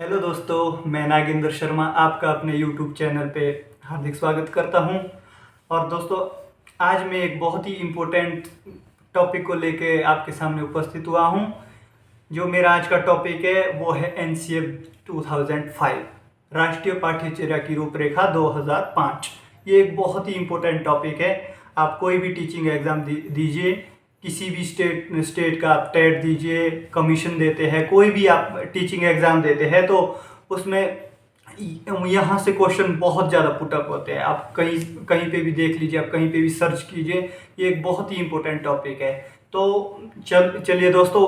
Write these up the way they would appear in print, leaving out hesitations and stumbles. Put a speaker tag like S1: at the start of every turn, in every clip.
S1: Hello दोस्तों, मैं नागेंद्र शर्मा आपका अपने यूट्यूब चैनल पे हार्दिक स्वागत करता हूं। और दोस्तों, आज मैं एक बहुत ही इम्पोर्टेंट टॉपिक को लेके आपके सामने उपस्थित हुआ हूं। जो मेरा आज का टॉपिक है वो है एनसीएफ 2005, राष्ट्रीय पाठ्यचर्या की रूपरेखा 2005। ये एक बहुत ही इम्पोर्टेंट टॉपिक है। आप कोई भी टीचिंग एग्ज़ाम दीजिए, किसी भी स्टेट का आप टेट दीजिए, कमीशन देते हैं, कोई भी आप टीचिंग एग्ज़ाम देते हैं तो उसमें यहाँ से क्वेश्चन बहुत ज़्यादा पुटअप होते हैं। आप कहीं कहीं पे भी देख लीजिए, आप कहीं पे भी सर्च कीजिए, ये एक बहुत ही इम्पोर्टेंट टॉपिक है। तो चलिए दोस्तों,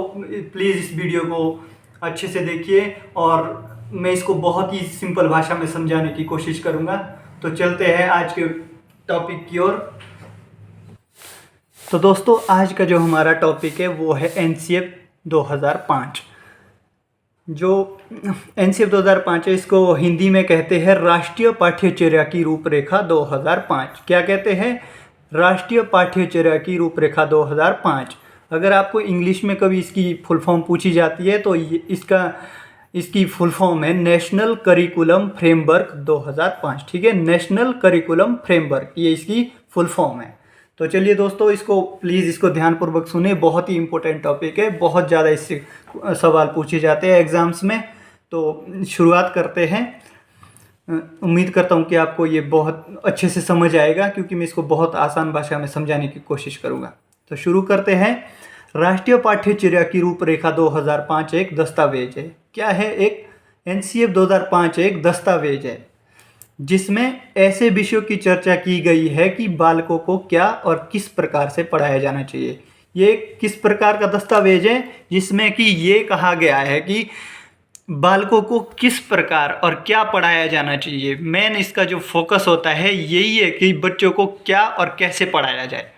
S1: प्लीज़ इस वीडियो को अच्छे से देखिए और मैं इसको बहुत ही सिंपल भाषा में समझाने की कोशिश करूँगा। तो चलते हैं आज के टॉपिक की ओर। तो दोस्तों, आज का जो हमारा टॉपिक है वो है एनसीएफ 2005। जो एनसीएफ 2005 है, इसको हिंदी में कहते हैं राष्ट्रीय पाठ्यचर्या की रूपरेखा 2005। क्या कहते हैं? राष्ट्रीय पाठ्यचर्या की रूपरेखा 2005। अगर आपको इंग्लिश में कभी इसकी फुल फॉर्म पूछी जाती है तो इसकी फुल फॉर्म है नेशनल करिकुलम फ्रेमवर्क 2005। ठीक है, नेशनल करिकुलम फ्रेमवर्क, ये इसकी फुल फॉर्म है। तो चलिए दोस्तों, इसको ध्यानपूर्वक सुने। बहुत ही इम्पोर्टेंट टॉपिक है, बहुत ज़्यादा इससे सवाल पूछे जाते हैं एग्ज़ाम्स में। तो शुरुआत करते हैं। उम्मीद करता हूँ कि आपको ये बहुत अच्छे से समझ आएगा, क्योंकि मैं इसको बहुत आसान भाषा में समझाने की कोशिश करूँगा। तो शुरू करते हैं। राष्ट्रीय पाठ्यचर्या की रूपरेखा 2005 एक दस्तावेज है। क्या है? एक एनसीएफ 2005 एक दस्तावेज है जिसमें ऐसे विषयों की चर्चा की गई है कि बालकों को क्या और किस प्रकार से पढ़ाया जाना चाहिए। ये किस प्रकार का दस्तावेज है? जिसमें कि ये कहा गया है कि बालकों को किस प्रकार और क्या पढ़ाया जाना चाहिए। मेन इसका जो फोकस होता है यही है कि बच्चों को क्या और कैसे पढ़ाया जाए।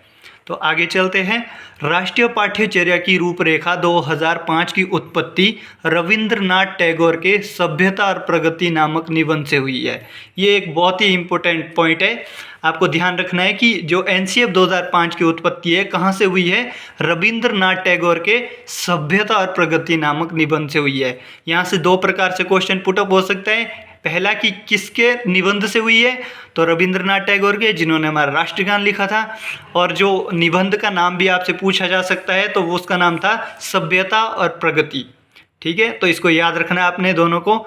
S1: तो आगे चलते हैं। राष्ट्रीय पाठ्यचर्या की रूपरेखा 2005 की उत्पत्ति रविंद्रनाथ टैगोर के सभ्यता और प्रगति नामक निबंध से हुई है। ये एक बहुत ही इम्पोर्टेंट पॉइंट है। आपको ध्यान रखना है कि जो एनसीएफ 2005 की उत्पत्ति है कहाँ से हुई है? रविंद्रनाथ टैगोर के सभ्यता और प्रगति नामक निबंध से हुई है। यहाँ से दो प्रकार से क्वेश्चन पुटअप हो सकता है। पहला कि किसके निबंध से हुई है, तो रविंद्रनाथ टैगोर के, जिन्होंने हमारा राष्ट्रगान लिखा था। और जो निबंध का नाम भी आपसे पूछा जा सकता है तो वो उसका नाम था सभ्यता और प्रगति। ठीक है, तो इसको याद रखना है आपने दोनों को।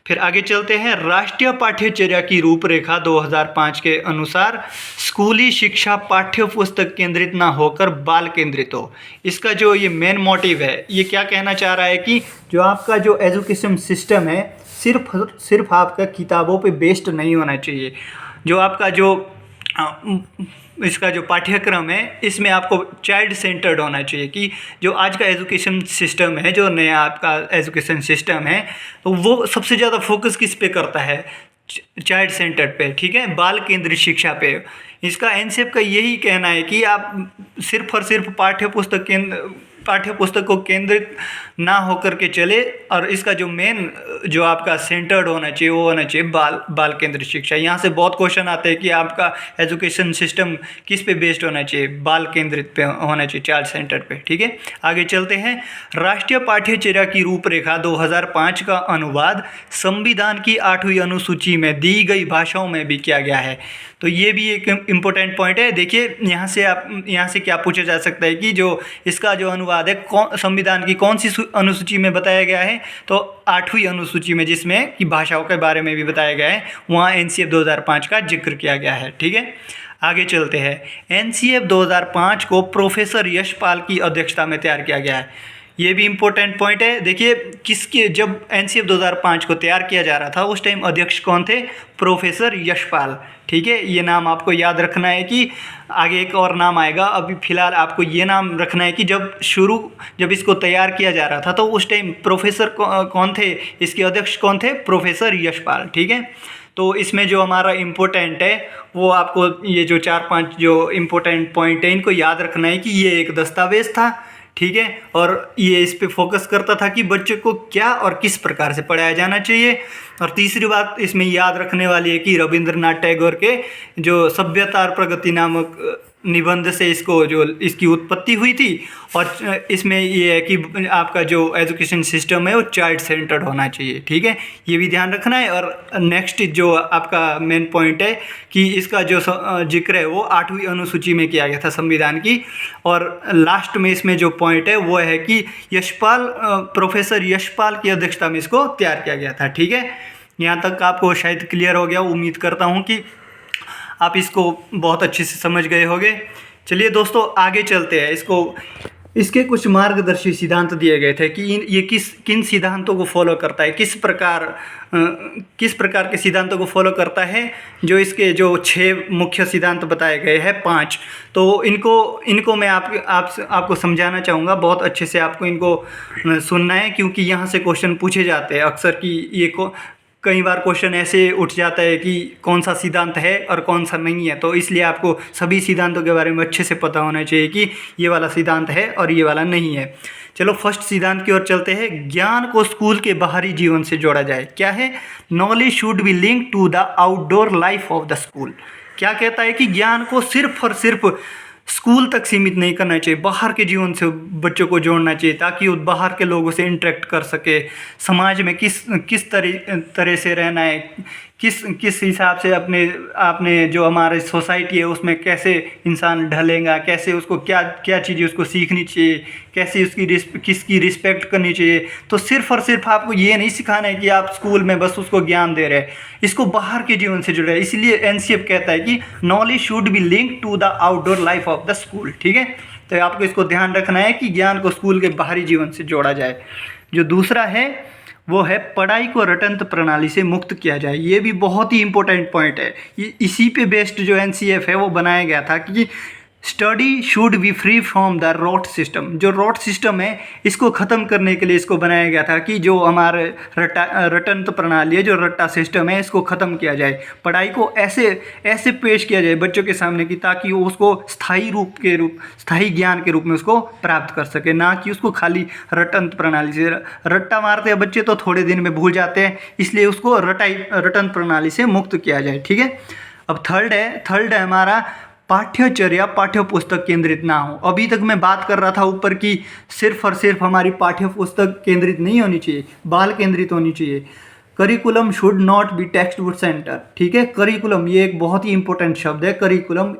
S1: फिर आगे चलते हैं। राष्ट्रीय पाठ्यचर्या की रूपरेखा 2005 के अनुसार स्कूली शिक्षा पाठ्य पुस्तक केंद्रित ना होकर बाल केंद्रित हो। इसका जो ये मेन मोटिव है, ये क्या कहना चाह रहा है कि जो आपका जो एजुकेशन सिस्टम है सिर्फ आपका किताबों पे बेस्ड नहीं होना चाहिए। जो आपका इसका जो पाठ्यक्रम है इसमें आपको चाइल्ड सेंटर्ड होना चाहिए। कि जो आज का एजुकेशन सिस्टम है, जो नया आपका एजुकेशन सिस्टम है, तो वो सबसे ज़्यादा फोकस किस पे करता है? चाइल्ड सेंटर्ड पे। ठीक है, बाल केंद्रित शिक्षा पे। इसका एनसीएफ का यही कहना है कि आप सिर्फ और सिर्फ पाठ्य पुस्तक को केंद्रित ना होकर के चले, और इसका जो मेन जो आपका सेंटर्ड होना चाहिए वो होना चाहिए बाल केंद्रित शिक्षा। यहाँ से बहुत क्वेश्चन आते हैं कि आपका एजुकेशन सिस्टम किस पे बेस्ड होना चाहिए? बाल केंद्रित पे होना चाहिए, चाइल्ड सेंटर्ड पे। ठीक है, आगे चलते हैं। राष्ट्रीय पाठ्यचर्या की रूपरेखा 2005 का अनुवाद संविधान की 8वीं अनुसूची में दी गई भाषाओं में भी किया गया है। तो ये भी एक इम्पोर्टेंट पॉइंट है। देखिए, यहाँ से क्या पूछा जा सकता है कि जो इसका जो अनुवाद है संविधान की कौन सी अनुसूची में बताया गया है? तो 8वीं अनुसूची में, जिसमें कि भाषाओं के बारे में भी बताया गया है, वहाँ एनसीएफ 2005 का जिक्र किया गया है। ठीक है, आगे चलते हैं। एनसीएफ 2005 को प्रोफेसर यशपाल की अध्यक्षता में तैयार किया गया है। ये भी इम्पोर्टेंट पॉइंट है। देखिए, जब एनसीएफ 2005 को तैयार किया जा रहा था उस टाइम अध्यक्ष कौन थे? प्रोफेसर यशपाल। ठीक है, ये नाम आपको याद रखना है कि आगे एक और नाम आएगा। अभी फिलहाल आपको ये नाम रखना है कि जब इसको तैयार किया जा रहा था तो उस टाइम प्रोफेसर कौन थे? इसके अध्यक्ष कौन थे? प्रोफेसर यशपाल। ठीक है, तो इसमें जो हमारा इम्पोर्टेंट है वो आपको ये जो 4-5 जो इम्पोर्टेंट पॉइंट है इनको याद रखना है कि ये एक दस्तावेज था। ठीक है, और ये इस पे फोकस करता था कि बच्चे को क्या और किस प्रकार से पढ़ाया जाना चाहिए। और तीसरी बात इसमें याद रखने वाली है कि रविंद्रनाथ टैगोर के जो सभ्यता और प्रगति नामक निबंध से इसको जो इसकी उत्पत्ति हुई थी। और इसमें ये है कि आपका जो एजुकेशन सिस्टम है वो चाइल्ड सेंटर्ड होना चाहिए, ठीक है, ये भी ध्यान रखना है। और नेक्स्ट जो आपका मेन पॉइंट है कि इसका जो जिक्र है वो 8वीं अनुसूची में किया गया था संविधान की। और लास्ट में इसमें जो पॉइंट है वो है कि प्रोफेसर यशपाल की अध्यक्षता में इसको तैयार किया गया था, ठीक है। यहाँ तक आपको शायद क्लियर हो गया, उम्मीद करता हूँ कि आप इसको बहुत अच्छे से समझ गए होंगे। चलिए दोस्तों आगे चलते हैं। इसके कुछ मार्गदर्शी सिद्धांत दिए गए थे कि ये किन सिद्धांतों को फॉलो करता है, किस प्रकार के सिद्धांतों को फॉलो करता है। जो इसके जो 6 मुख्य सिद्धांत बताए गए हैं 5, तो इनको मैं आपको समझाना चाहूँगा। बहुत अच्छे से आपको इनको सुनना है, क्योंकि यहाँ से क्वेश्चन पूछे जाते हैं अक्सर कि कई बार क्वेश्चन ऐसे उठ जाता है कि कौन सा सिद्धांत है और कौन सा नहीं है। तो इसलिए आपको सभी सिद्धांतों के बारे में अच्छे से पता होना चाहिए कि ये वाला सिद्धांत है और ये वाला नहीं है। चलो फर्स्ट सिद्धांत की ओर चलते हैं। ज्ञान को स्कूल के बाहरी जीवन से जोड़ा जाए। क्या है? Knowledge should be link to the outdoor life of the school. क्या कहता है कि ज्ञान को सिर्फ और सिर्फ स्कूल तक सीमित नहीं करना चाहिए, बाहर के जीवन से बच्चों को जोड़ना चाहिए, ताकि वो बाहर के लोगों से इंटरेक्ट कर सके, समाज में किस तरह से रहना है, किस हिसाब से अपने जो हमारे सोसाइटी है उसमें कैसे इंसान ढलेगा, कैसे उसको क्या चीज़ें उसको सीखनी चाहिए, कैसे किसकी रिस्पेक्ट करनी चाहिए। तो सिर्फ और सिर्फ आपको ये नहीं सिखाना है कि आप स्कूल में बस उसको ज्ञान दे रहे हैं, इसको बाहर के जीवन से जुड़े। इसलिए एनसीएफ कहता है कि knowledge should be link to the outdoor life of the school, ठीक है। तो आपको इसको ध्यान रखना है कि ज्ञान को स्कूल के बाहरी जीवन से जोड़ा जाए। जो दूसरा है वो है पढ़ाई को रटंत्र प्रणाली से मुक्त किया जाए। ये भी बहुत ही इंपॉर्टेंट पॉइंट है। इसी पे बेस्ड जो एनसीएफ है वो बनाया गया था कि study should be free from the rote system. जो रोट सिस्टम है इसको ख़त्म करने के लिए इसको बनाया गया था कि जो हमारे रटंत्र प्रणाली है, जो रट्टा सिस्टम है, इसको ख़त्म किया जाए। पढ़ाई को ऐसे पेश किया जाए बच्चों के सामने कि ताकि वो उसको स्थायी ज्ञान के रूप में उसको प्राप्त कर सके, ना कि उसको खाली रटंत्र प्रणाली से। रट्टा मारते हैं बच्चे तो थोड़े दिन में भूल जाते हैं, इसलिए उसको रटंत्र प्रणाली से मुक्त किया जाए, ठीक है। अब थर्ड है हमारा पाठ्यचर्या पाठ्य पुस्तक केंद्रित ना हो। अभी तक मैं बात कर रहा था ऊपर की सिर्फ और सिर्फ हमारी पाठ्य पुस्तक केंद्रित नहीं होनी चाहिए, बाल केंद्रित होनी चाहिए। Curriculum should not be text book centre, ठीक है। करिकुलम ये एक बहुत ही इंपॉर्टेंट शब्द है। करिकुलम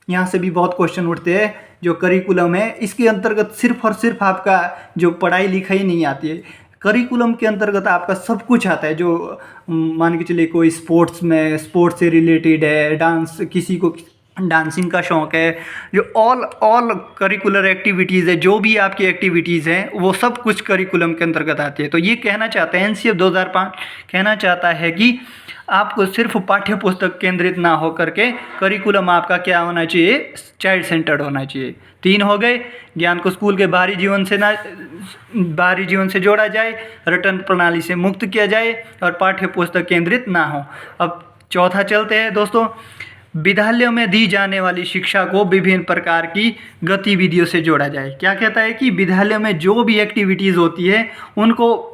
S1: यहाँ से भी बहुत क्वेश्चन उठते हैं। जो करिकुलम है इसके अंतर्गत सिर्फ और सिर्फ आपका जो पढ़ाई लिखाई नहीं आती है। करिकुलम के अंतर्गत आपका सब कुछ आता है। जो मान के चलिए कोई स्पोर्ट्स से रिलेटेड है, डांस, किसी को डांसिंग का शौक़ है, जो ऑल करिकुलर एक्टिविटीज़ है, जो भी आपकी एक्टिविटीज़ हैं वो सब कुछ करिकुलम के अंतर्गत आती है। तो ये कहना चाहते हैं एनसीएफ 2005 कहना चाहता है कि आपको सिर्फ पाठ्य पुस्तक केंद्रित ना हो करके करिकुलम आपका क्या होना चाहिए? चाइल्ड सेंटर्ड होना चाहिए। 3 हो गए। ज्ञान को स्कूल के बाहरी जीवन से जोड़ा जाए, रटन प्रणाली से मुक्त किया जाए और पाठ्य पुस्तक केंद्रित ना हो। अब चौथा चलते हैं दोस्तों। विद्यालयों में दी जाने वाली शिक्षा को विभिन्न प्रकार की गतिविधियों से जोड़ा जाए। क्या कहता है कि विद्यालयों में जो भी एक्टिविटीज़ होती है उनको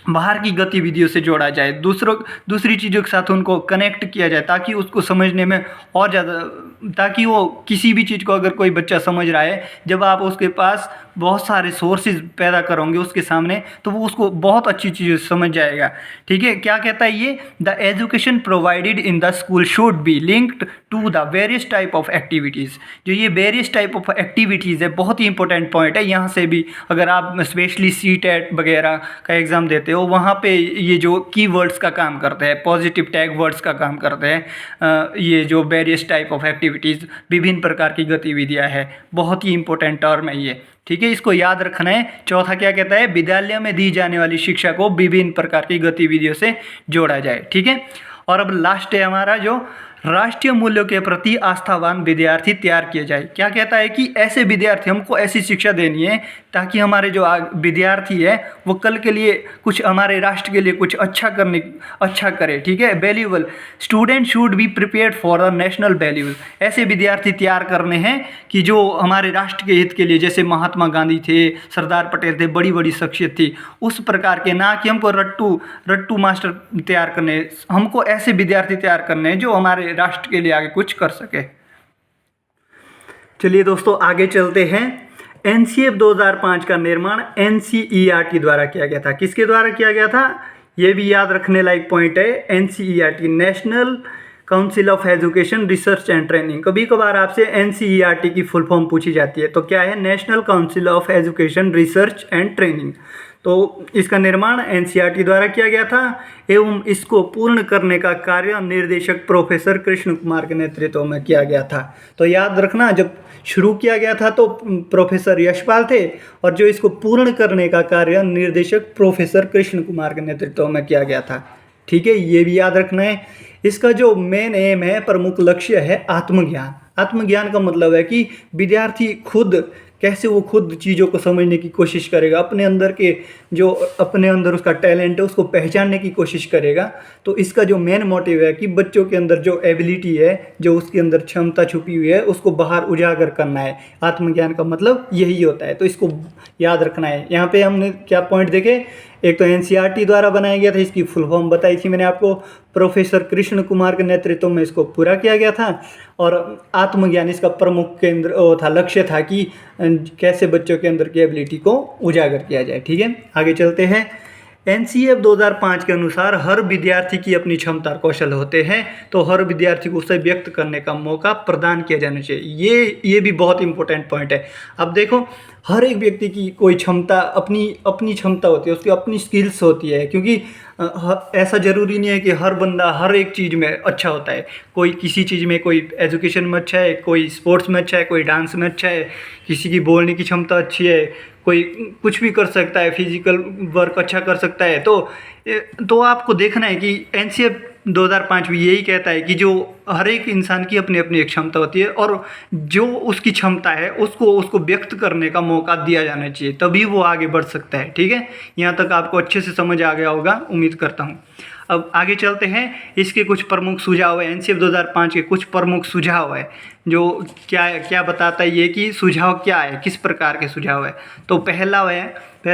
S1: बाहर की गतिविधियों से जोड़ा जाए, दूसरी चीज़ों के साथ उनको कनेक्ट किया जाए, ताकि उसको समझने में और ज़्यादा, ताकि वो किसी भी चीज़ को अगर कोई बच्चा समझ रहा है, जब आप उसके पास बहुत सारे सोर्सेज पैदा करोगे उसके सामने, तो वो उसको बहुत अच्छी चीज़ समझ जाएगा, ठीक है। क्या कहता है ये? The education provided in the school should be linked to the various type of activities. जो ये वेरियस टाइप ऑफ एक्टिविटीज़ है बहुत ही इंपॉर्टेंट पॉइंट है। यहाँ से भी अगर आप स्पेशली सीटेट वगैरह का एग्ज़ाम देते हो, वहाँ पे ये जो कीवर्ड्स का काम करते हैं, पॉजिटिव टैग वर्ड्स का काम करते हैं, ये जो वेरियस टाइप ऑफ एक्टिविटीज़, विभिन्न प्रकार की गतिविधियाँ है, बहुत ही इंपॉर्टेंट टर्म है ये, ठीक है। इसको याद रखना है। चौथा क्या कहता है? विद्यालय में दी जाने वाली शिक्षा को विभिन्न प्रकार की गतिविधियों से जोड़ा जाए, ठीक है। और अब लास्ट है हमारा जो राष्ट्रीय मूल्यों के प्रति आस्थावान विद्यार्थी तैयार किए जाए। क्या कहता है कि ऐसे विद्यार्थी, हमको ऐसी शिक्षा देनी है ताकि हमारे जो विद्यार्थी है वो कल के लिए कुछ, हमारे राष्ट्र के लिए कुछ अच्छा करे, ठीक है। Valuable student should be prepared for the national values. ऐसे विद्यार्थी तैयार करने हैं कि जो हमारे राष्ट्र के हित के लिए, जैसे महात्मा गांधी थे, सरदार पटेल थे, बड़ी बड़ी शख्सियत थी, उस प्रकार के, ना कि हमको रट्टू मास्टर तैयार करने। हमको ऐसे विद्यार्थी तैयार करने हैं जो हमारे राष्ट्र के लिए आगे कुछ कर सके। चलिए दोस्तों आगे चलते हैं। एनसीएफ 2005 का निर्माण एनसीईआरटी द्वारा किया गया था। किसके द्वारा किया गया था, ये भी याद रखने लायक पॉइंट है। NCERT, national council of education research and training. कभी कभार आपसे एनसीईआरटी की फुल फॉर्म पूछी जाती है, तो क्या है, national council of education research and training. तो इसका निर्माण एनसीईआरटी द्वारा किया गया था एवं इसको पूर्ण करने का कार्य निर्देशक प्रोफेसर कृष्ण कुमार के नेतृत्व में किया गया था। तो याद रखना, जब शुरू किया गया था तो प्रोफेसर यशपाल थे और जो इसको पूर्ण करने का कार्य निर्देशक प्रोफेसर कृष्ण कुमार के नेतृत्व में किया गया था। ठीक है, ये भी याद रखना है। इसका जो मेन एम है, प्रमुख लक्ष्य है आत्मज्ञान। आत्मज्ञान का मतलब है कि विद्यार्थी खुद कैसे वो खुद चीज़ों को समझने की कोशिश करेगा, अपने अंदर के जो अपने अंदर उसका टैलेंट है उसको पहचानने की कोशिश करेगा। तो इसका जो मेन मोटिव है कि बच्चों के अंदर जो एबिलिटी है, जो उसके अंदर क्षमता छुपी हुई है, उसको बाहर उजागर करना है। आत्मज्ञान का मतलब यही होता है, तो इसको याद रखना है। यहाँ पे हमने क्या पॉइंट देखे, एक तो एनसीईआरटी द्वारा बनाया गया था, इसकी फुल फॉर्म बताई थी मैंने आपको, प्रोफेसर कृष्ण कुमार के नेतृत्व में इसको पूरा किया गया था। और आत्मज्ञान इसका प्रमुख केंद्र वो था, लक्ष्य था कि कैसे बच्चों के अंदर की एबिलिटी को उजागर किया जाए। ठीक है, आगे चलते हैं। एनसीएफ 2005 के अनुसार हर विद्यार्थी की अपनी क्षमता और कौशल होते हैं, तो हर विद्यार्थी को उसे व्यक्त करने का मौका प्रदान किया जाना चाहिए। ये भी बहुत इंपॉर्टेंट पॉइंट है। अब देखो, हर एक व्यक्ति की कोई क्षमता, अपनी क्षमता होती है, उसकी अपनी स्किल्स होती है। क्योंकि ऐसा ज़रूरी नहीं है कि हर बंदा हर एक चीज़ में अच्छा होता है। कोई किसी चीज़ में, कोई एजुकेशन में अच्छा है, कोई स्पोर्ट्स में अच्छा है, कोई डांस में अच्छा है, किसी की बोलने की क्षमता अच्छी है, कोई कुछ भी कर सकता है, फिजिकल वर्क अच्छा कर सकता है। तो आपको देखना है कि एनसीएफ 2005 भी यही कहता है कि जो हर एक इंसान की अपनी अपनी एक क्षमता होती है और जो उसकी क्षमता है उसको व्यक्त करने का मौका दिया जाना चाहिए, तभी वो आगे बढ़ सकता है। ठीक है, यहाँ तक आपको अच्छे से समझ आ गया होगा, उम्मीद करता हूँ। अब आगे चलते हैं। इसके कुछ प्रमुख सुझाव है, एनसीएफ 2005 के कुछ प्रमुख सुझाव है जो क्या बताता है ये कि सुझाव क्या है, किस प्रकार के सुझाव है। तो पहला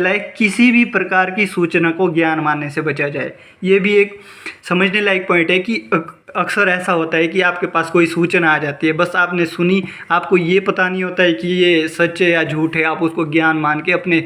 S1: है किसी भी प्रकार की सूचना को ज्ञान मानने से बचा जाए। ये भी एक समझने लायक पॉइंट है कि अक्सर ऐसा होता है कि आपके पास कोई सूचना आ जाती है, बस आपने सुनी, आपको ये पता नहीं होता है कि ये सच है या झूठ है, आप उसको ज्ञान मान के अपने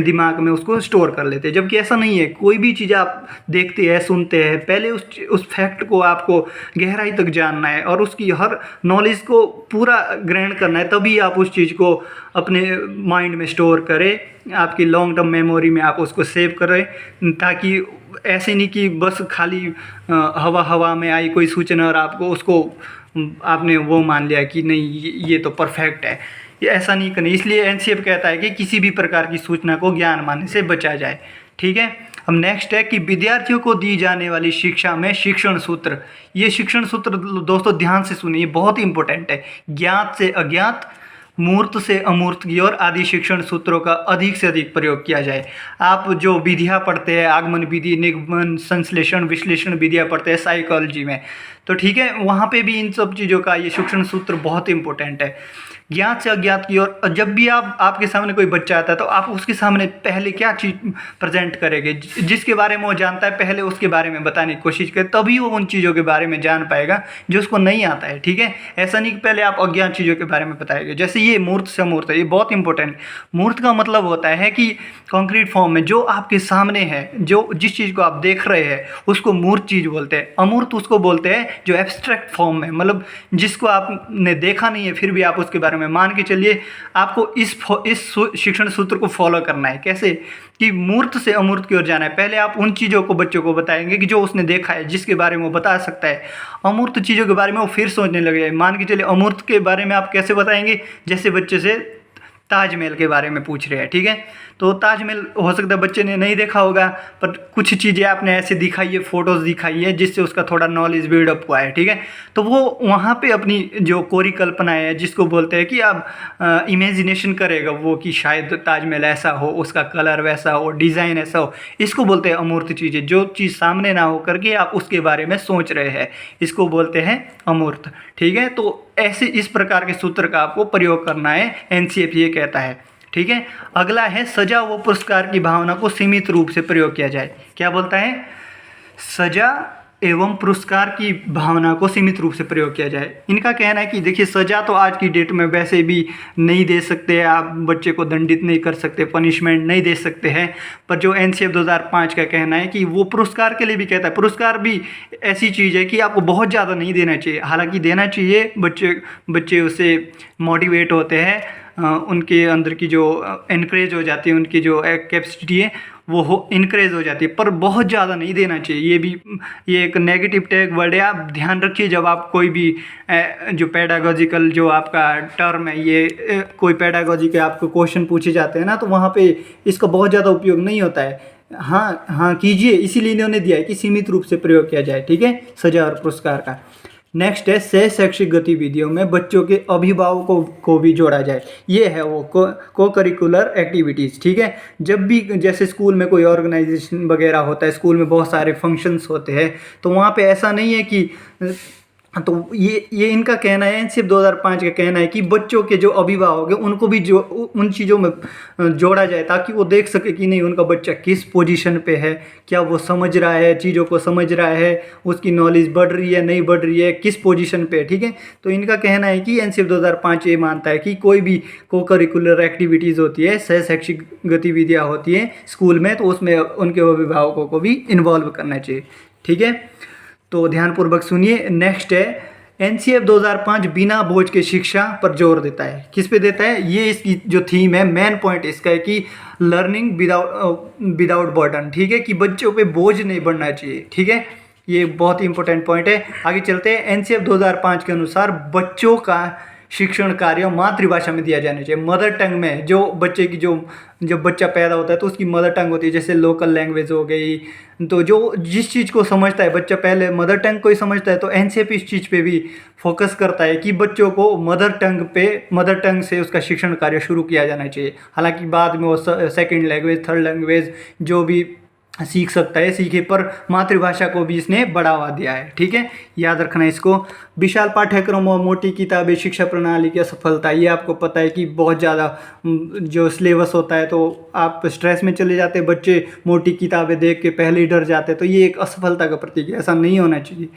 S1: दिमाग में उसको स्टोर कर लेते हैं। जबकि ऐसा नहीं है। कोई भी चीज़ आप देखते हैं, सुनते हैं, पहले उस फैक्ट को आपको गहराई तक जानना है और उसकी हर नॉलेज को पूरा ग्रहण करना है, तभी आप उस चीज़ को अपने माइंड में स्टोर करें, आपकी लॉन्ग टर्म मेमोरी में आप उसको सेव करें। ताकि ऐसे नहीं कि बस खाली हवा में आई कोई सूचना और आपने वो मान लिया कि नहीं ये तो परफेक्ट है। ये ऐसा नहीं करना। इसलिए एनसीएफ कहता है कि किसी भी प्रकार की सूचना को ज्ञान मानने से बचा जाए। ठीक है, अब नेक्स्ट है कि विद्यार्थियों को दी जाने वाली शिक्षा में शिक्षण सूत्र। ये शिक्षण सूत्र दोस्तों ध्यान से सुनिए, बहुत इंपॉर्टेंट है। ज्ञात से अज्ञात, मूर्त से अमूर्त की ओर आदि शिक्षण सूत्रों का अधिक से अधिक प्रयोग किया जाए। आप जो विधियाँ पढ़ते हैं, आगमन विधि, निगमन, संश्लेषण, विश्लेषण विधियाँ पढ़ते हैं साइकोलॉजी में, तो ठीक है, वहाँ पे भी इन सब चीज़ों का ये शिक्षण सूत्र बहुत इंपॉर्टेंट है। ज्ञात से अज्ञात की ओर, जब भी आपके सामने कोई बच्चा आता है तो आप उसके सामने पहले क्या चीज़ प्रेजेंट करेंगे, जिसके बारे में वो जानता है पहले उसके बारे में बताने की कोशिश करें, तभी वो उन चीज़ों के बारे में जान पाएगा जो उसको नहीं आता है। ठीक है, ऐसा नहीं कि पहले आप अज्ञात चीज़ों के बारे में बताएंगे। जैसे ये मूर्त से अमूर्त है, ये बहुत इंपॉर्टेंट। मूर्त का मतलब होता है कि कॉन्क्रीट फॉर्म में जो आपके सामने है, जो जिस चीज़ को आप देख रहे हैं उसको मूर्त चीज़ बोलते हैं। अमूर्त उसको बोलते हैं जो एब्स्ट्रैक्ट फॉर्म में, मतलब जिसको आपने देखा नहीं है फिर भी आप उसके बारे में मान के चलिए। आपको इस शिक्षण सूत्र को फॉलो करना है। कैसे कि मूर्त से अमूर्त की ओर जाना है। पहले आप उन चीज़ों को बच्चों को बताएंगे कि जो उसने देखा है, जिसके बारे में वो बता सकता है। अमूर्त चीज़ों के बारे में वो फिर सोचने लगे। मान के चलिए अमूर्त के बारे में आप कैसे बताएंगे, जैसे बच्चे से ताजमहल के बारे में पूछ रहे हैं। ठीक है, तो ताजमहल हो सकता है बच्चे ने नहीं देखा होगा, पर कुछ चीज़ें आपने ऐसे दिखाई है, फोटोज़ दिखाई है, जिससे उसका थोड़ा नॉलेज बिल्डअप हुआ है। ठीक है, तो वो वहाँ पे अपनी जो कोरी कल्पनाएं है, जिसको बोलते हैं कि आप इमेजिनेशन करेगा वो कि शायद ताजमहल ऐसा हो, उसका कलर वैसा हो, डिज़ाइन ऐसा हो। इसको बोलते हैं अमूर्त चीज़ें। जो चीज़ सामने ना हो करके आप उसके बारे में सोच रहे हैं, इसको बोलते हैं अमूर्त। ठीक है, तो ऐसे इस प्रकार के सूत्र का आपको प्रयोग करना है, एनसीएफ ये कहता है। ठीक है, अगला है सजा व पुरस्कार की भावना को सीमित रूप से प्रयोग किया जाए। क्या बोलता है, सजा एवं पुरस्कार की भावना को सीमित रूप से प्रयोग किया जाए। इनका कहना है कि देखिए, सज़ा तो आज की डेट में वैसे भी नहीं दे सकते, आप बच्चे को दंडित नहीं कर सकते, पनिशमेंट नहीं दे सकते हैं, पर जो एनसीएफ 2005 का कहना है कि वो पुरस्कार के लिए भी कहता है। पुरस्कार भी ऐसी चीज़ है कि आपको बहुत ज़्यादा नहीं देना चाहिए, हालांकि देना चाहिए, बच्चे उससे मोटिवेट होते हैं, उनके अंदर की जो इनक्रेज हो जाती है, उनकी जो कैपेसिटी है वो इनक्रेज हो जाती है, पर बहुत ज़्यादा नहीं देना चाहिए। ये एक नेगेटिव टैग वर्ड है, आप ध्यान रखिए जब आप कोई भी जो पेडागोजिकल जो आपका टर्म है, ये कोई पेडागोजी के आपको क्वेश्चन पूछे जाते हैं ना, तो वहाँ पे इसका बहुत ज़्यादा उपयोग नहीं होता है। हाँ हाँ कीजिए, इसीलिए इन्होंने दिया है कि सीमित रूप से प्रयोग किया जाए, ठीक है, सजा और पुरस्कार का। नेक्स्ट है सह शैक्षिक गतिविधियों में बच्चों के अभिभावकों को भी जोड़ा जाए। ये है वो को करिकुलर एक्टिविटीज़, ठीक है। जब भी जैसे स्कूल में कोई ऑर्गेनाइजेशन वगैरह होता है, स्कूल में बहुत सारे फंक्शंस होते हैं, तो वहाँ पे ऐसा नहीं है कि तो ये इनका कहना है, एनसीएफ 2005 का कहना है कि बच्चों के जो अभिभावक हैं उनको भी जो उन चीज़ों में जोड़ा जाए, ताकि वो देख सके कि नहीं उनका बच्चा किस पोजीशन पे है, क्या वो समझ रहा है, चीज़ों को समझ रहा है, उसकी नॉलेज बढ़ रही है नहीं बढ़ रही है, किस पोजीशन पे है, ठीक है। तो इनका कहना है कि एनसीएफ 2005 ये मानता है कि कोई भी को करिकुलर एक्टिविटीज़ होती है, सह शैक्षिक गतिविधियाँ होती हैं स्कूल में, तो उसमें उनके अभिभावकों को भी इन्वॉल्व करना चाहिए, ठीक है। तो ध्यानपूर्वक सुनिए। नेक्स्ट है एनसीएफ 2005 बिना बोझ के शिक्षा पर जोर देता है। किस पे देता है? ये इसकी जो थीम है, मेन पॉइंट इसका है कि लर्निंग विदाउट बर्डन, ठीक है, कि बच्चों पे बोझ नहीं बढ़ना चाहिए, ठीक है। ये बहुत ही इंपॉर्टेंट पॉइंट है। आगे चलते हैं। एनसीएफ 2005 के अनुसार बच्चों का शिक्षण कार्य मातृभाषा में दिया जाना चाहिए, मदर टंग में। जो बच्चे की जब बच्चा पैदा होता है तो उसकी मदर टंग होती है, जैसे लोकल लैंग्वेज हो गई, तो जो जिस चीज़ को समझता है बच्चा पहले मदर टंग को ही समझता है, तो एनसीएफ इस चीज़ पे भी फोकस करता है कि बच्चों को मदर टंग से उसका शिक्षण कार्य शुरू किया जाना चाहिए। हालांकि बाद में वो सेकेंड लैंग्वेज, थर्ड लैंग्वेज जो भी सीख सकता है सीखे, पर मातृभाषा को भी इसने बढ़ावा दिया है, ठीक है, याद रखना इसको। विशाल पाठ्यक्रम और मोटी किताबें शिक्षा प्रणाली की असफलता। ये आपको पता है कि बहुत ज़्यादा जो सिलेबस होता है तो आप स्ट्रेस में चले जाते हैं, बच्चे मोटी किताबें देख के पहले ही डर जाते हैं, तो ये एक असफलता का प्रतीक है, ऐसा नहीं होना चाहिए।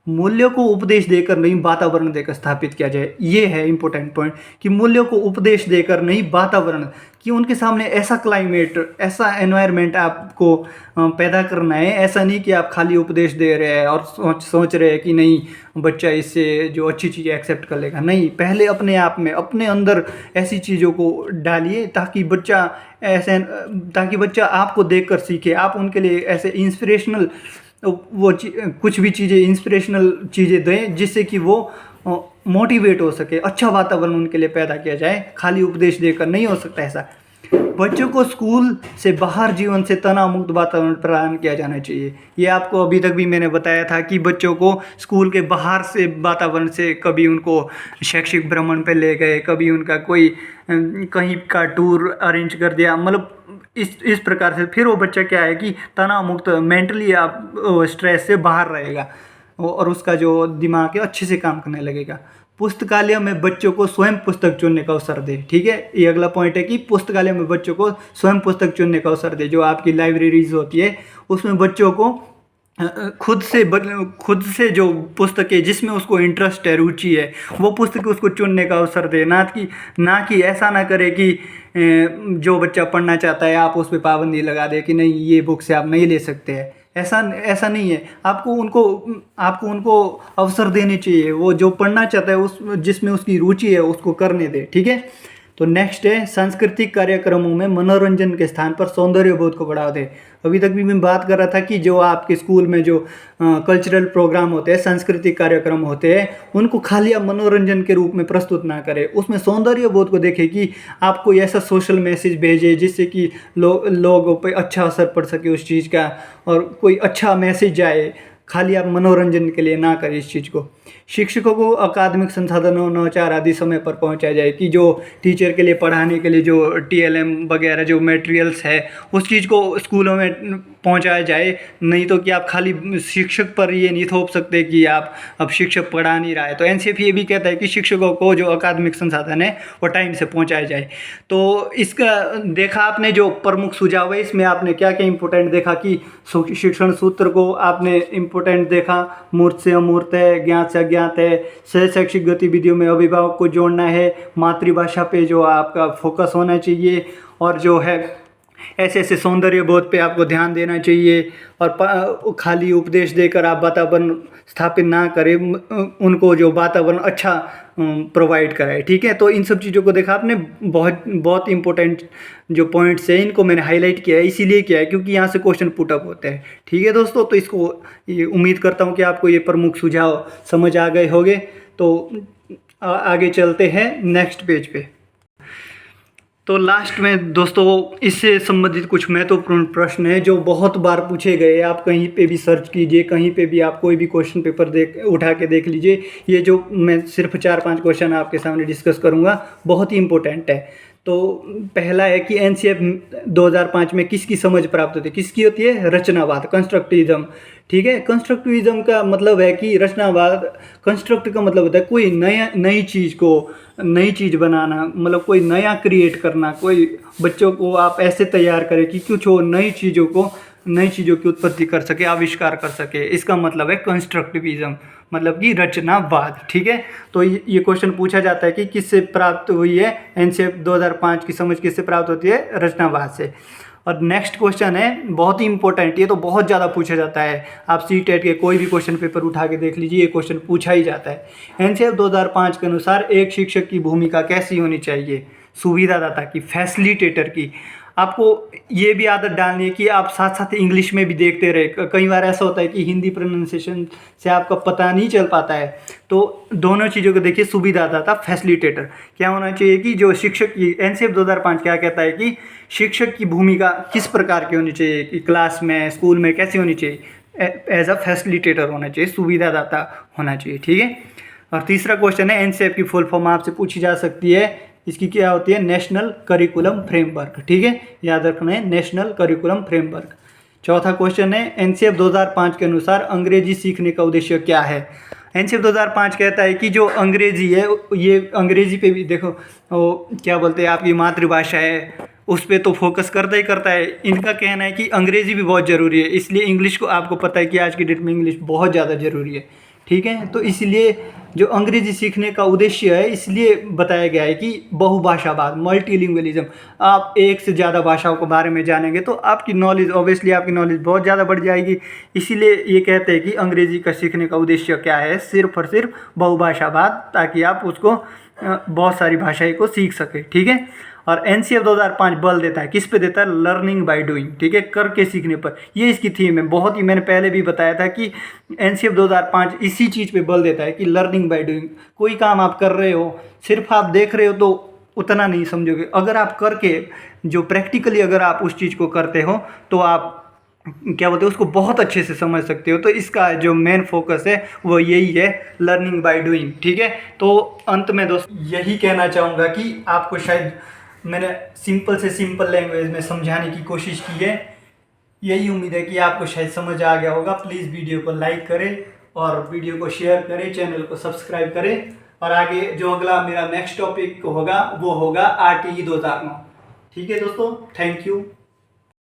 S1: मूल्यों को उपदेश देकर नहीं वातावरण देकर स्थापित किया जाए। ये है इंपॉर्टेंट पॉइंट कि मूल्यों को उपदेश देकर नहीं वातावरण, कि उनके सामने ऐसा क्लाइमेट, ऐसा एनवायरनमेंट आपको पैदा करना है। ऐसा नहीं कि आप खाली उपदेश दे रहे हैं और सोच रहे हैं कि नहीं बच्चा इससे जो अच्छी चीज़ें एक्सेप्ट कर लेगा। नहीं, पहले अपने आप में, अपने अंदर ऐसी चीज़ों को डालिए ताकि बच्चा आपको देखकर सीखे। आप उनके लिए ऐसे इंस्पिरेशनल कुछ भी चीज़ें, इंस्पिरेशनल चीज़ें दें जिससे कि वो मोटिवेट हो सके, अच्छा वातावरण उनके लिए पैदा किया जाए। खाली उपदेश देकर नहीं हो सकता ऐसा। बच्चों को स्कूल से बाहर जीवन से तनाव मुक्त वातावरण प्रदान किया जाना चाहिए। ये आपको अभी तक भी मैंने बताया था कि बच्चों को स्कूल के बाहर से वातावरण से, कभी उनको शैक्षिक भ्रमण पे ले गए, कभी उनका कोई कहीं का टूर अरेंज कर दिया, मतलब इस प्रकार से फिर वो बच्चा क्या है कि तनाव मुक्त, मेंटली आप स्ट्रेस से बाहर रहेगा और उसका जो दिमाग है अच्छे से काम करने लगेगा। पुस्तकालय में बच्चों को स्वयं पुस्तक चुनने का अवसर दे, ठीक है। ये अगला पॉइंट है कि पुस्तकालय में बच्चों को स्वयं पुस्तक चुनने का अवसर दे। जो आपकी लाइब्रेरीज होती है उसमें बच्चों को खुद से जो पुस्तकें जिसमें उसको इंटरेस्ट है, रुचि है, वो पुस्तक उसको चुनने का अवसर दे। ना कि ऐसा ना करे कि जो बच्चा पढ़ना चाहता है आप उस पर पाबंदी लगा दे कि नहीं ये बुक से आप नहीं ले सकते हैं। ऐसा नहीं है। आपको उनको अवसर देने चाहिए। वो जो पढ़ना चाहता है जिसमें उसकी रुचि है उसको करने दे, ठीक है। तो नेक्स्ट है सांस्कृतिक कार्यक्रमों में मनोरंजन के स्थान पर सौंदर्य बोध को बढ़ावा दे। अभी तक भी मैं बात कर रहा था कि जो आपके स्कूल में जो कल्चरल प्रोग्राम होते हैं, सांस्कृतिक कार्यक्रम होते हैं, उनको खाली आप मनोरंजन के रूप में प्रस्तुत ना करें, उसमें सौंदर्य बोध को देखें कि आप कोई ऐसा सोशल मैसेज भेजे जिससे कि लोगों पर अच्छा असर पड़ सके उस चीज़ का, और कोई अच्छा मैसेज जाए। खाली आप मनोरंजन के लिए ना करें इस चीज़ को। शिक्षकों को अकादमिक संसाधनों, नवाचार आदि समय पर पहुंचाया जाए, कि जो टीचर के लिए पढ़ाने के लिए जो टीएलएम वगैरह जो मटेरियल्स है उस चीज़ को स्कूलों में पहुंचाया जाए। नहीं तो कि आप खाली शिक्षक पर ये नहीं थोप सकते कि आप अब शिक्षक पढ़ा नहीं रहा है। तो एनसीएफ ये भी कहता है कि शिक्षकों को जो अकादमिक संसाधन है वो टाइम से पहुंचाया जाए। तो इसका देखा आपने जो प्रमुख सुझाव है, इसमें आपने क्या क्या इंपॉर्टेंट देखा कि शिक्षण सूत्र को आपने इम्पोर्टेंट देखा, मूर्त से अमूर्त है, ज्ञात से अज्ञात है, शैक्षिक गतिविधियों में अभिभावक को जोड़ना है, मातृभाषा पे जो आपका फोकस होना चाहिए, और जो है ऐसे ऐसे सौंदर्य बोध पे आपको ध्यान देना चाहिए, और खाली उपदेश देकर आप वातावरण स्थापित ना करें, उनको जो वातावरण अच्छा प्रोवाइड कराए। ठीक है, तो इन सब चीज़ों को देखा आपने, बहुत बहुत इंपॉर्टेंट जो पॉइंट्स हैं इनको मैंने हाईलाइट किया है, इसीलिए किया है क्योंकि यहाँ से क्वेश्चन पुट अप होते हैं। ठीक है दोस्तों, तो इसको ये उम्मीद करता हूँ कि आपको ये प्रमुख सुझाव समझ आ गए होंगे। तो आगे चलते हैं नेक्स्ट पेज पे। तो लास्ट में दोस्तों इससे संबंधित कुछ महत्वपूर्ण प्रश्न है जो बहुत बार पूछे गए। आप कहीं पे भी सर्च कीजिए, कहीं पे भी आप कोई भी क्वेश्चन पेपर उठा के देख लीजिए। ये जो मैं सिर्फ 4-5 क्वेश्चन आपके सामने डिस्कस करूँगा बहुत ही इंपॉर्टेंट है। तो पहला है कि एनसीएफ 2005 में किसकी समझ प्राप्त होती है? किसकी होती है? रचनावाद, कंस्ट्रक्टिविज्म। ठीक है, कंस्ट्रक्टिविज्म का मतलब है कि रचनावाद, कंस्ट्रक्ट का मतलब होता है कोई नई चीज़ बनाना, मतलब कोई नया क्रिएट करना, कोई बच्चों को आप ऐसे तैयार करें कि कुछ वो नई चीज़ों की उत्पत्ति कर सके, आविष्कार कर सके। इसका मतलब है कंस्ट्रक्टिविज्म, मतलब कि रचनावाद। ठीक है, तो ये क्वेश्चन पूछा जाता है कि किससे प्राप्त हुई है एनसीएफ 2005 की समझ, किससे प्राप्त होती है? रचनावाद से। और नेक्स्ट क्वेश्चन है बहुत ही इंपॉर्टेंट, ये तो बहुत ज़्यादा पूछा जाता है। आप सीटेट के कोई भी क्वेश्चन पेपर उठा के देख लीजिए, ये क्वेश्चन पूछा ही जाता है। एनसीएफ 2005 के अनुसार एक शिक्षक की भूमिका कैसी होनी चाहिए? सुविधादाता की, फैसिलिटेटर की। आपको ये भी आदत डालनी है कि आप साथ साथ इंग्लिश में भी देखते रहे। कई बार ऐसा होता है कि हिंदी प्रोनाउंसिएशन से आपका पता नहीं चल पाता है, तो दोनों चीज़ों को देखिए, सुविधादाता, फैसिलिटेटर। क्या होना चाहिए कि जो शिक्षक की, एनसीएफ 2005 क्या कहता है कि शिक्षक की भूमिका किस प्रकार की होनी चाहिए, कि क्लास में, स्कूल में कैसी होनी चाहिए? एज अ फैसिलिटेटर होना चाहिए, सुविधादाता होना चाहिए। ठीक है, और तीसरा क्वेश्चन है एनसीएफ की फुल फॉर्म आपसे पूछी जा सकती है। इसकी क्या होती है? National curriculum framework. ठीक है, याद रखना है, नेशनल करिकुलम फ्रेमवर्क। चौथा क्वेश्चन है एनसीएफ 2005 के अनुसार अंग्रेजी सीखने का उद्देश्य क्या है? एनसीएफ 2005 कहता है कि जो अंग्रेजी है, ये अंग्रेजी पे भी देखो, वो क्या बोलते हैं, आपकी मातृभाषा है, उस पर तो फोकस करता ही करता है। इनका कहना है कि अंग्रेजी भी बहुत ज़रूरी है, इसलिए इंग्लिश को, आपको पता है कि आज की डेट में इंग्लिश बहुत ज़्यादा ज़रूरी है। ठीक है, तो इसलिए जो अंग्रेजी सीखने का उद्देश्य है, इसलिए बताया गया है कि बहुभाषावाद, मल्टीलिंगुअलिज्म। आप एक से ज़्यादा भाषाओं के बारे में जानेंगे तो आपकी नॉलेज, ऑब्वियसली आपकी नॉलेज बहुत ज़्यादा बढ़ जाएगी। इसीलिए ये कहते हैं कि अंग्रेजी का सीखने का उद्देश्य क्या है? सिर्फ और सिर्फ बहुभाषावाद, ताकि आप उसको बहुत सारी भाषाएं को सीख सके। ठीक है, और एनसीएफ 2005 बल देता है, किस पे देता है? Learning by doing. ठीक है, करके सीखने पर। ये इसकी थीम है। बहुत ही, मैंने पहले भी बताया था कि एनसीएफ 2005 इसी चीज़ पे बल देता है कि लर्निंग बाय डूइंग। कोई काम आप कर रहे हो, सिर्फ आप देख रहे हो तो उतना नहीं समझोगे। अगर आप करके, जो प्रैक्टिकली अगर आप उस चीज़ को करते हो, तो आप क्या बोलते हैं, उसको बहुत अच्छे से समझ सकते हो। तो इसका जो मेन फोकस है वो यही है, लर्निंग बाय डूइंग। ठीक है, तो अंत में दोस्तों यही कहना चाहूँगा कि आपको शायद मैंने सिंपल से सिंपल लैंग्वेज में समझाने की कोशिश की है। यही उम्मीद है कि आपको शायद समझ आ गया होगा। प्लीज़ वीडियो को लाइक करें और वीडियो को शेयर करें, चैनल को सब्सक्राइब करें। और आगे जो अगला मेरा नेक्स्ट टॉपिक होगा वो होगा RTE 2009। ठीक है दोस्तों, थैंक यू।